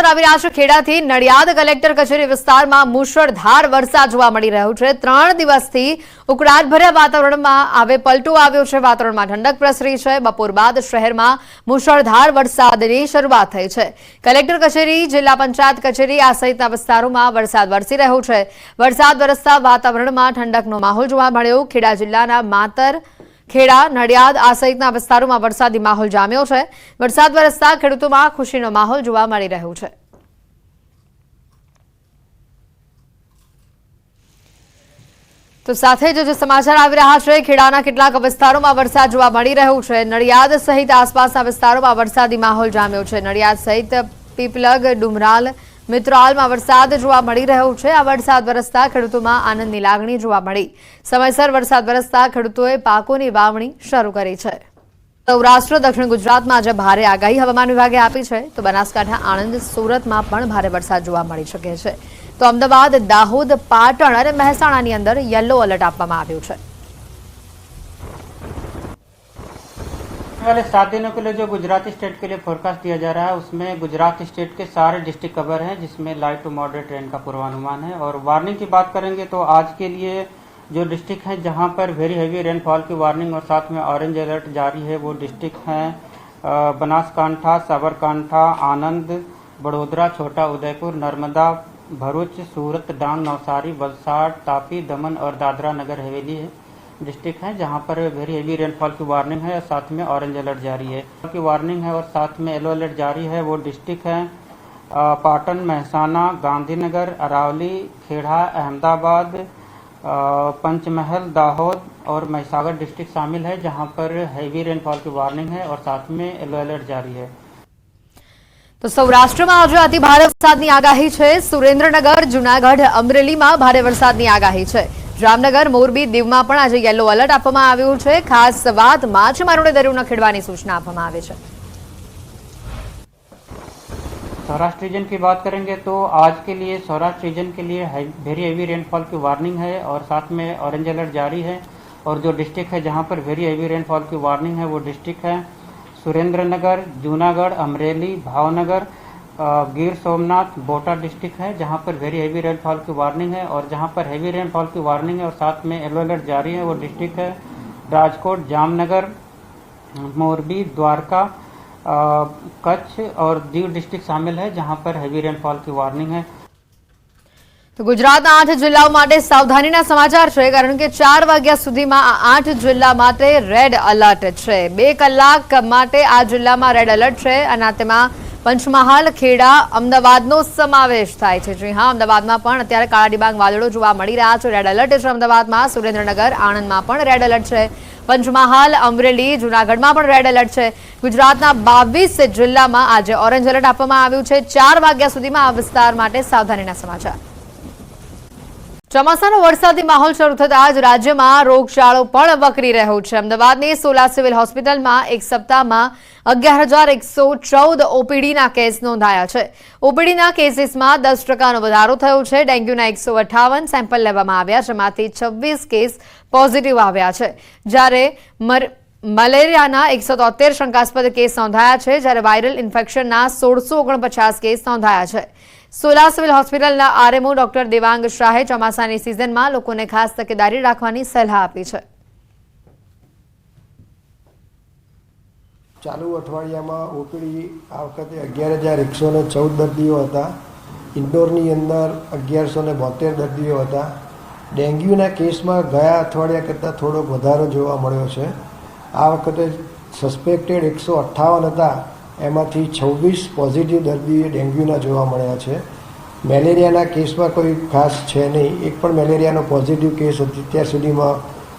આવી રહ્યા છે ખેડાથી નડિયાદ કલેક્ટર કચેરી વિસ્તારમાં મુશળધાર વરસાદ જોવા મળી રહ્યો છે। 3 દિવસથી ઉકળાટભર્યા વાતાવરણમાં હવે પલટો આવ્યો છે। વાતાવરણમાં ઠંડક પ્રસરી છે। બપોર બાદ શહેરમાં મુશળધાર વરસાદની શરૂઆત થઈ છે। કલેક્ટર કચેરી, જિલ્લા પંચાયત કચેરી આ સહિતના વિસ્તારોમાં વરસાદ વરસી રહ્યો છે। વરસાદ વરસતા વાતાવરણમાં ઠંડકનો માહોલ જોવા મળ્યો। ખેડા જિલ્લાના માતર, ખેડા, નડિયાદ આ સહિતના વિસ્તારોમાં વરસાદી માહોલ જામ્યો છે। વરસાદ વરસતા ખેડૂતોમાં ખુશીનો માહોલ જોવા મળી રહ્યો છે। તો સાથે જ સમાચાર આવી રહ્યા છે ખેડાના કેટલાક વિસ્તારોમાં વરસાદ જોવા મળી રહ્યો છે। નડિયાદ સહિત આસપાસના વિસ્તારોમાં વરસાદી માહોલ જામ્યો છે। નડિયાદ સહિત પીપલગ, ડુમરાલ, મિત્રાલમાં વરસાદ જોવા મળી રહ્યો છે। આ વરસાદ વરસતા ખેડૂતોમાં આનંદની લાગણી જોવા મળી। સમયસર વરસાદ વરસતા ખેડૂતોએ પાકોની વાવણી શરૂ કરી છે। સૌરાષ્ટ્ર, દક્ષિણ ગુજરાતમાં આજે ભારે આગાહી હવામાન વિભાગે આપી છે। તો બનાસકાંઠા, આણંદ, સુરતમાં પણ ભારે વરસાદ જોવા મળી શકે છે। તો અમદાવાદ, દાહોદ, પાટણ અને મહેસાણાની અંદર યલો એલર્ટ આપવામાં આવ્યું છે। वाले 7 दिनों के लिए जो गुजरात स्टेट के लिए फोरकास्ट दिया जा रहा है उसमें गुजरात स्टेट के सारे डिस्ट्रिक्ट कवर हैं, जिसमें लाइट टू मॉडरेट रेन का पूर्वानुमान है। और वार्निंग की बात करेंगे तो आज के लिए जो डिस्ट्रिक्ट हैं जहां पर वेरी हैवी रेनफॉल की वार्निंग और साथ में ऑरेंज अलर्ट जारी है वो डिस्ट्रिक्ट हैं बनासकांठा, साबरकांठा, आनंद, बड़ोदरा, छोटा उदयपुर, नर्मदा, भरूच, सूरत, डांग, नवसारी, वलसाड़, तापी, दमन और दादरा नगर हवेली है डिस्ट्रिक्ट है जहां पर वेरी हेवी रेनफॉल की वार्निंग है और साथ में ऑरेंज अलर्ट जारी है की वार्निंग है और साथ में येलो अलर्ट जारी है। वो डिस्ट्रिक्ट है पाटन, मेहसाना, गांधीनगर, अरावली, खेड़ा, अहमदाबाद, पंचमहल, दाहोद और महिसागर डिस्ट्रिक्ट शामिल है जहां पर हेवी रेनफॉल की वार्निंग है और साथ में येलो अलर्ट जारी है। तो सौराष्ट्રમાં આજે અતિ ભારે વરસાદની આગાહી છે। સુરેન્દ્રનગર, જૂનાગઢ, અમરેલીમાં ભારે વરસાદની આગાહી છે। જામનગર, મોરબી, દીવમાં પણ આજે યલો એલર્ટ આપવામાં આવ્યું છે। ખાસ વાત માછીમારોને દરિયો ન ખેડવાની सूचना આપવામાં આવી છે। सौराष्ट्र रीजन की बात करेंगे तो आज के लिए सौराष्ट्र रीजन के लिए वेरी हेवी रेनफॉल की वार्निंग है और साथ में ऑरेंज अलर्ट जारी है। और जो डिस्ट्रिक्ट है जहां पर वेरी हेवी रेनफॉल की वार्निंग है वो डिस्ट्रिक्ट है सुरेंद्रनगर, जूनागढ़, अमरेली, भावनगर, गिर सोमनाथ, बोटा डिस्ट्रिक्ट है जहां पर वेरी हेवी रेनफॉल की वार्निंग है। और जहां पर हेवी रेनफॉल की वार्निंग है और साथ में येलो अलर्ट जारी है वो डिस्ट्रिक्ट है राजकोट, जामनगर, मोरबी, द्वारका, कच्छ और दीव डिस्ट्रिक्ट शामिल है जहां पर हेवी रेनफॉल की वार्निंग है। तो गुजरातना 8 जिल्लाओं माटे सावधानीना समाचार छे कारण के 4 वाग्या सुधीमां आ 8 जिल्ला माटे रेड अलर्ट छे। 2 कलाक माटे आ जिल्लामां रेड अलर्ट छे अने तेमां पंचमहाल, खेड़ा, अमदावादनो समावेश थाय छे। जी हां, अमदावादमां पण अत्यारे काळा ડિબાંગ વાદળો જોવા મળી રહ્યા છે। રેડ अलर्ट छे अमदावादमां, सुरेन्द्रनगर, आणंदमां पण रेड अलर्ट छे। पंचमहाल, अमरेली, जूनागढ़मां पण रेड अलर्ट छे। गुजरातना 22 जिल्लामां आज ऑरेंज अलर्ट आपवामां આવ્યું છે। 4 વાગ્યા સુધીમાં આ વિસ્તાર માટે સાવધાનીના સમાચાર। ચોમાસાનો વરસાદી માહોલ શરૂ થતા જ રાજ્યમાં રોગચાળો પણ વકરી રહ્યો છે। અમદાવાદની સોલા સિવિલ હોસ્પિટલમાં એક સપ્તાહમાં 11,114 ઓપીડીના કેસ નોંધાયા છે। ઓપીડીના કેસીસમાં 10% વધારો થયો છે। ડેન્ગ્યુના 158 સેમ્પલ લેવામાં આવ્યા, જેમાંથી 26 કેસ પોઝિટિવ આવ્યા છે, જ્યારે મલેરિયાના 173 શંકાસ્પદ કેસ નોંધાયા છે, જ્યારે વાયરલ ઇન્ફેક્શનના 1649 કેસ નોંધાયા છે। સોલા સિવિલ હોસ્પિટલના આરએમઓ ડોક્ટર દેવાંગ શાહે ચોમાસાની સિઝનમાં લોકોને ખાસ તકેદારી રાખવાની સલાહ આપી છે। ચાલુ અઠવાડિયામાં ઓપીડી આ વખતે 11,114 દર્દીઓ હતા। ઇન્ડોરની અંદર 1,172 દર્દીઓ હતા। ડેન્ગ્યુના કેસમાં ગયા અઠવાડિયા કરતાં થોડોક વધારો જોવા મળ્યો છે। આ વખતે સસ્પેક્ટેડ 158 હતા, એમાંથી 26 પોઝિટિવ દર્દીઓ ડેન્ગ્યુના જોવા મળ્યા છે। મેલેરિયાના કેસમાં કોઈ ખાસ છે નહીં, એક પણ મેલેરિયાનો પોઝિટિવ કેસ અત્યાર સુધીમાં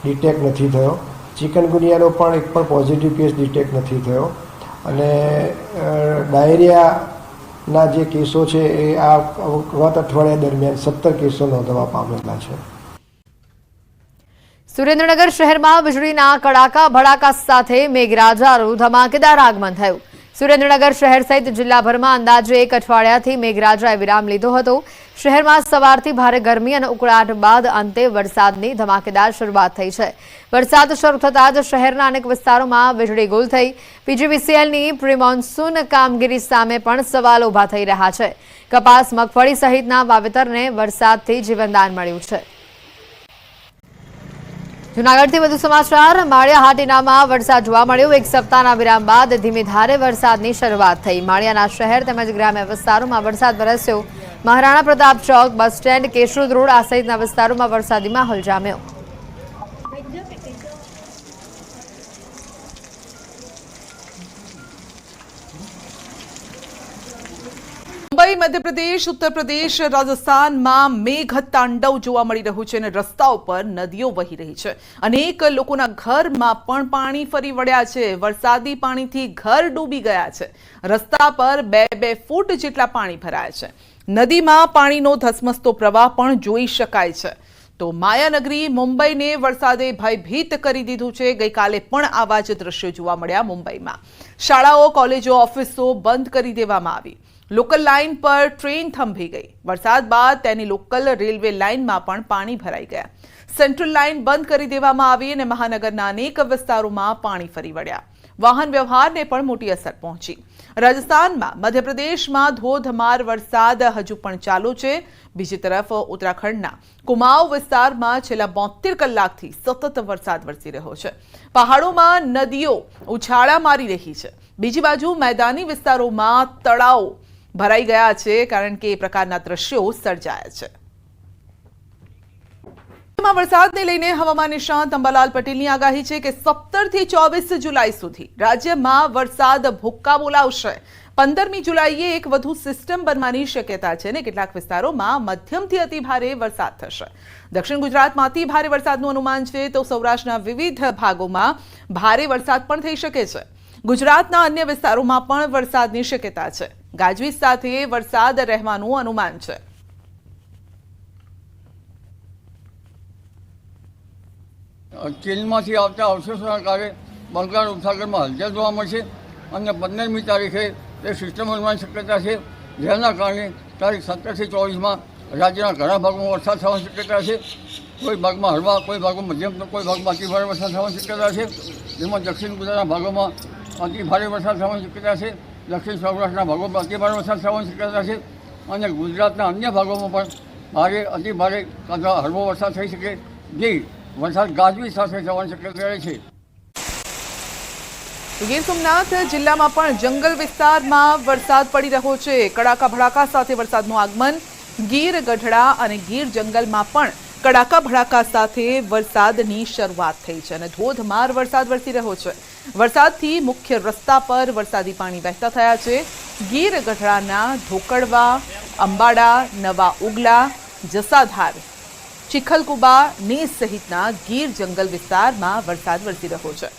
ડિટેક્ટ નથી થયો। ચિકનગુનિયાનો પણ એક પણ પોઝિટિવ કેસ ડિટેક્ટ નથી થયો। અને ડાયરિયાના જે કેસો છે એ આ ગત અઠવાડિયા દરમિયાન 17 કેસો નોંધવા પામેલા છે। સુરેન્દ્રનગર શહેરમાં વીજળીના કડાકા ભડાકા સાથે મેઘરાજાનું ધમાકેદાર આગમન થયું। સુરેન્દ્રનગર શહેર સહિત જિલ્લાભરમાં અંદાજે 1 અઠવાડિયાથી મેઘરાજાએ વિરામ લીધો હતો। શહેરમાં સવારથી ભારે ગરમી અને ઉકળાટ બાદ અંતે વરસાદની ધમાકેદાર શરૂઆત થઈ છે। વરસાદ શરૂ થતાં જ શહેરના અનેક વિસ્તારોમાં વીજળી ગુલ થઈ। પીજીવીસીએલની પ્રી મોન્સૂન કામગીરી સામે પણ સવાલો ઊભા થઈ રહ્યા છે। કપાસ, મગફળી સહિતના વાવેતરને વરસાદથી જીવનદાન મળ્યું છે। જૂનાગઢથી વધુ સમાચાર। માળિયા હાટીનામાં વરસાદ જોવા મળ્યો। 1 સપ્તાહના વિરામ બાદ ધીમી ધારે વરસાદની શરૂઆત થઈ। માળિયાના શહેર તેમજ ગ્રામ્ય વિસ્તારોમાં વરસાદ વરસ્યો। મહારાણા પ્રતાપ ચોક, બસ સ્ટેન્ડ, કેશોદ રોડ આ સહિતના વિસ્તારોમાં વરસાદી માહોલ જામ્યો। મુંબઈ, મધ્યપ્રદેશ, ઉત્તર પ્રદેશ, રાજસ્થાનમાં મેઘ તાંડવ જોવા મળી રહ્યું છે અને રસ્તાઓ પર નદીઓ વહી રહી છે। અનેક લોકોના ઘરમાં પણ પાણી ફરી વળ્યા છે। વરસાદી પાણીથી ઘર ડૂબી ગયા છે। રસ્તા પર 2-2 ફૂટ જેટલા પાણી ભરાયા છે। નદીમાં પાણીનો ધસમસતો પ્રવાહ પણ જોઈ શકાય છે। તો માયાનગરી મુંબઈને વરસાદે ભયભીત કરી દીધું છે। ગઈકાલે પણ આવા જ દ્રશ્યો જોવા મળ્યા મુંબઈમાં। શાળાઓ, કોલેજો, ઓફિસો બંધ કરી દેવામાં આવી। લોકલ લાઇન પર ટ્રેન થંભી ગઈ। વરસાદ બાદ તેની લોકલ રેલવે લાઇનમાં પણ પાણી ભરાઈ ગયા। સેન્ટ્રલ લાઇન બંધ કરી દેવામાં આવી અને મહાનગરના અનેક વિસ્તારોમાં પાણી ફરી વળ્યા। વાહન વ્યવહારને પણ મોટી અસર પહોંચી। રાજસ્થાનમાં, મધ્યપ્રદેશમાં ધોધમાર વરસાદ હજુ પણ ચાલુ છે। બીજી તરફ ઉત્તરાખંડના કુમાઉં વિસ્તારમાં છેલ્લા 72 કલાકથી સતત વરસાદ વરસી રહ્યો છે। પહાડોમાં નદીઓ ઉછાળા મારી રહી છે। બીજી બાજુ મેદાની વિસ્તારોમાં તળાવો ભરાઈ ગયા છે, કારણ કે એ પ્રકારના દ્રશ્યો સર્જાયા છે। વરસાદને લઈને હવામાન નિષ્ણાત અંબાલાલ પટેલની આગાહી છે કે 17 થી 24 જુલાઈ સુધી રાજ્યમાં વરસાદ ભૂક્કા બોલાવશે। 15મી જુલાઈએ એક વધુ સિસ્ટમ બનવાની શક્યતા છે અને કેટલાક વિસ્તારોમાં મધ્યમથી અતિ ભારે વરસાદ થશે। દક્ષિણ ગુજરાતમાં અતિ ભારે વરસાદનું અનુમાન છે, તો સૌરાષ્ટ્રના વિવિધ ભાગોમાં ભારે વરસાદ પણ થઈ શકે છે। ગુજરાતના અન્ય વિસ્તારોમાં પણ વરસાદની શક્યતા છે। ગાજવીજ સાથે વરસાદ રહેવાનું અનુમાન છે। ચીનમાંથી આવતા અવશેષોના કારણે બંગાળ ઉપસાગરમાં હલચલ જોવા મળશે અને 15મી તારીખે તે સિસ્ટમ બનવાની શક્યતા છે, જેના કારણે તારીખ 17 થી 24માં રાજ્યના ઘણા ભાગોમાં વરસાદ થવાની શક્યતા છે। કોઈ ભાગમાં હળવા, કોઈ ભાગમાં મધ્યમ, તો કોઈ ભાગમાં અતિ ભારે વરસાદ થવાની શક્યતા છે। જેમાં દક્ષિણ ગુજરાતના ભાગોમાં અતિ ભારે વરસાદ થવાની શક્યતા છે। દક્ષિણ સૌરાષ્ટ્રના ભાગોમાં અતિ ભારે વરસાદ થવાની શક્યતા છે અને ગુજરાતના અન્ય ભાગોમાં પણ ભારે, અતિ ભારે અથવા હળવો વરસાદ થઈ શકે, જે વરસાદ ગાજવીજ સાથે થવાની શક્યતા રહે છે। ગીર સોમનાથ જિલ્લામાં પણ જંગલ વિસ્તારમાં વરસાદ પડી રહ્યો છે। કડાકા ભડાકા સાથે વરસાદનું આગમન। ગીર ગઢડા અને ગીર જંગલમાં પણ કડાકા ભડાકા સાથે વરસાદની શરૂઆત થઈ છે અને ધોધમાર વરસાદ વરસી રહ્યો છે। વરસાદથી મુખ્ય રસ્તા પર વરસાદી પાણી વહેતા થયા છે। ગીર ગઢડાના ધોકડવા, અંબાડા, નવા ઉગલા, જસાધાર, ચીખલકુબા, નેસ સહિતના ગીર જંગલ વિસ્તારમાં વરસાદ વરસી રહ્યો છે।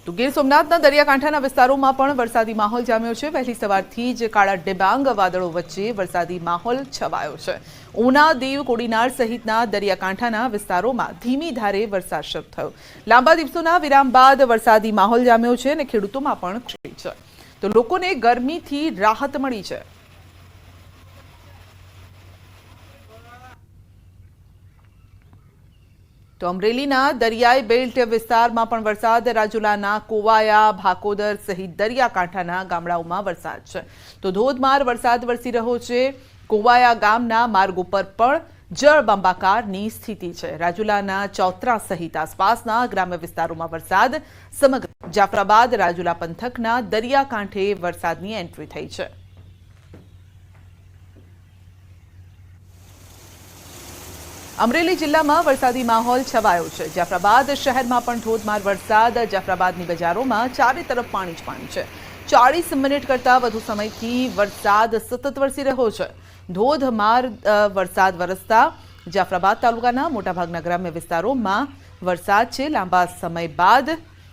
તો ગીર સોમનાથના દરિયાકાંઠાના વિસ્તારોમાં પણ વરસાદી માહોલ જામ્યો છે। વહેલી સવારથી જ કાળા ડિબાંગ વાદળો વચ્ચે વરસાદી માહોલ છવાયો છે। ઉના, દીવ, કોડીનાર સહિતના દરિયાકાંઠાના વિસ્તારોમાં ધીમી ધારે વરસાદ શરૂ થયો। લાંબા દિવસોના વિરામ બાદ વરસાદી માહોલ જામ્યો છે અને ખેડૂતોમાં પણ ખુશી છે। તો લોકોને ગરમીથી રાહત મળી છે। તો અમરેલીના દરિયાઈ બેલ્ટ વિસ્તારમાં પણ વરસાદ। રાજુલાના કોવાયા, ભાકોદર સહિત દરિયાકાંઠાના ગામડાઓમાં વરસાદ છે। તો ધોધમાર વરસાદ વરસી રહ્યો છે। કોવાયા ગામના માર્ગ ઉપર પણ જળબંબાકારની સ્થિતિ છે। રાજુલાના ચૌત્રા સહિત આસપાસના ગ્રામ્ય વિસ્તારોમાં વરસાદ। સમગ્ર જાફરાબાદ, રાજુલા પંથકના દરિયાકાંઠે વરસાદની એન્ટ્રી થઈ છે। અમરેલી જિલ્લામાં વરસાદી માહોલ છવાયો છે। જાફરાબાદ શહેરમાં પણ ધોધમાર વરસાદ। જાફરાબાદની બજારોમાં ચારે તરફ પાણી જ પાણી છે। 40 મિનિટ કરતાં વધુ સમયથી વરસાદ સતત વરસી રહ્યો છે। ધોધમાર વરસાદ વરસતા જાફરાબાદ તાલુકાના મોટાભાગના ગ્રામ્ય વિસ્તારોમાં વરસાદ છે। લાંબા સમય બાદ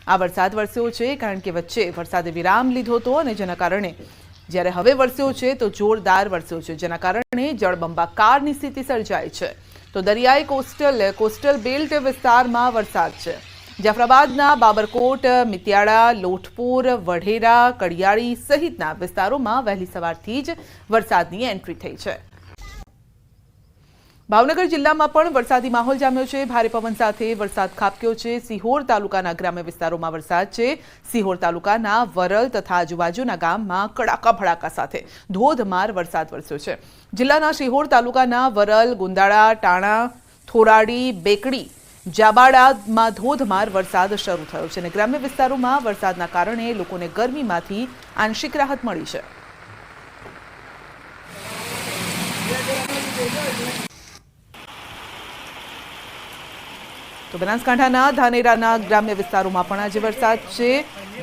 આ વરસાદ વરસ્યો છે, કારણ કે વચ્ચે વરસાદે વિરામ લીધો હતો અને જેના કારણે જ્યારે હવે વરસ્યો છે તો જોરદાર વરસ્યો છે, જેના કારણે જળબંબાકારની સ્થિતિ સર્જાઈ છે। તો દરિયાઈ કોસ્ટલ બેલ્ટ વિસ્તારમાં વરસાદ છે। જાફરાબાદના બાબરકોટ, મિતિયાળા, લોટપુર, વઢેરા, કડિયાળી સહિતના વિસ્તારોમાં વહેલી સવારથી જ વરસાદની એન્ટ્રી થઈ છે। ભાવનગર જિલ્લામાં પણ વરસાદી માહોલ જામ્યો છે। ભારે પવન સાથે વરસાદ ખાબક્યો છે। સિહોર તાલુકાના ગ્રામ્ય વિસ્તારોમાં વરસાદ છે। સિહોર તાલુકાના વરલ તથા આજુબાજુના ગામમાં કડાકા ભડાકા સાથે ધોધમાર વરસાદ વરસ્યો છે। જિલ્લાના સિહોર તાલુકાના વરલ, ગુંદાળા, ટાણા, થોરાડી, બેકડી, જાબાડામાં ધોધમાર વરસાદ શરૂ થયો છે અને ગ્રામ્ય વિસ્તારોમાં વરસાદના કારણે લોકોને ગરમીમાંથી આંશિક રાહત મળી છે। તો બનાસકાંઠાના ધાનેરાના ગ્રામ્ય વિસ્તારોમાં પણ આજે વરસાદ છે।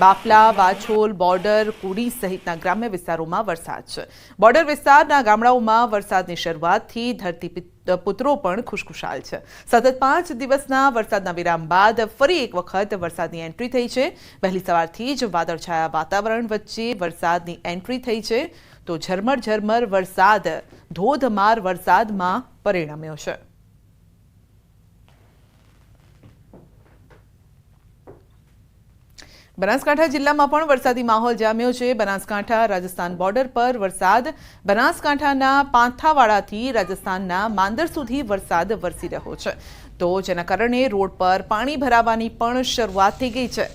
બાફલા, વાછોલ, બોર્ડર, કુડી સહિતના ગ્રામ્ય વિસ્તારોમાં વરસાદ છે। બોર્ડર વિસ્તારના ગામડાઓમાં વરસાદની શરૂઆતથી ધરતીપુત્રો પણ ખુશખુશાલ છે। સતત 5 દિવસના વરસાદના વિરામ બાદ ફરી એક વખત વરસાદની એન્ટ્રી થઈ છે। વહેલી સવારથી જ વાદળછાયા વાતાવરણ વચ્ચે વરસાદની એન્ટ્રી થઈ છે તો ઝરમર વરસાદ ધોધમાર વરસાદમાં પરિણમ્યો છે। બનાસકાંઠા જિલ્લામાં પણ વરસાદી માહોલ જામ્યો છે। બનાસકાંઠા રાજસ્થાન બોર્ડર પર વરસાદ। બનાસકાંઠાના પાંથાવાડાથી રાજસ્થાનના માંદર સુધી વરસાદ વરસી રહ્યો છે તો જેના કારણે રોડ પર પાણી ભરાવાની પણ શરૂઆત થઈ ગઈ છે।